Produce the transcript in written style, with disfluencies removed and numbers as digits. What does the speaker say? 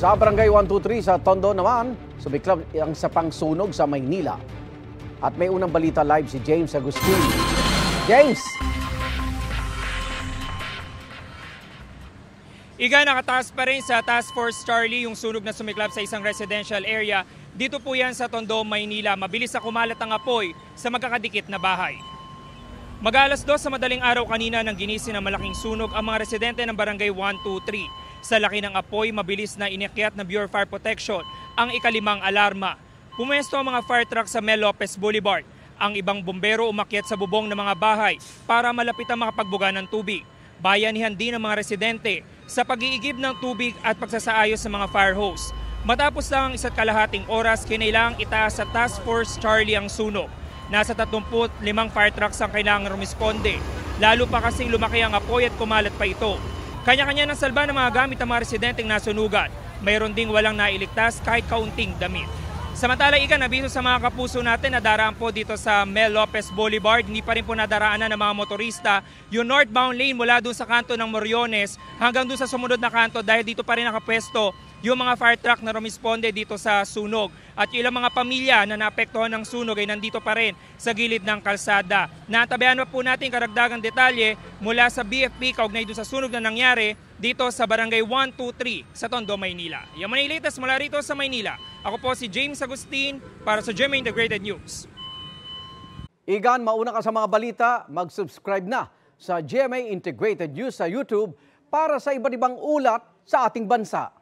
Sa Barangay 123 sa Tondo naman, sumiklab ang sapang sunog sa Maynila. At may unang balita live si James Agustin. James! Iga, nakataas pa rin sa Task Force Charlie yung sunog na sumiklab sa isang residential area. Dito po yan sa Tondo, Maynila. Mabilis na kumalat ang apoy sa magkakadikit na bahay. Mag-alas 2 sa madaling araw kanina nang ginising ng malaking sunog ang mga residente ng Barangay 123. Sa laki ng apoy, mabilis na inakyat ng Bureau of Fire Protection ang ikalimang alarma. Pumwesto ang mga fire truck sa Mel Lopez Boulevard. Ang ibang bumbero umakyat sa bubong ng mga bahay para malapit ang makapagbuga ng tubig. Bayanihan din ng mga residente sa pag-iigib ng tubig at pagsasaayos sa mga fire hose. Matapos lang ang 1.5 oras, kinailangang itaas sa Task Force Charlie ang sunog. Nasa 35 fire trucks ang kailangang rumisponde. Lalo pa kasing lumaki ang apoy at kumalat pa ito. Kanya-kanya ng salba ng mga gamit ng mga residenteng nasunugan. Mayroon ding walang nailigtas kahit kaunting damit. Samantala, nabiso sa mga kapuso natin na daraan po dito sa Mel Lopez Boulevard. Hindi pa rin po nadaraanan ng mga motorista yung northbound lane mula doon sa kanto ng Moriones hanggang doon sa sumunod na kanto dahil dito pa rin nakapwesto yung mga fire truck na rumisponde dito sa sunog. At yung ilang mga pamilya na naapektuhan ng sunog ay nandito pa rin sa gilid ng kalsada. Natabayan po natin karagdagang detalye mula sa BFP kaugnay doon sa sunog na nangyari dito sa Barangay 123 sa Tondo, Maynila. Yan muna yung latest mula rito sa Maynila. Ako po si James Agustin para sa GMA Integrated News. Igan, mauna ka sa mga balita, mag-subscribe na sa GMA Integrated News sa YouTube para sa iba't ibang ulat sa ating bansa.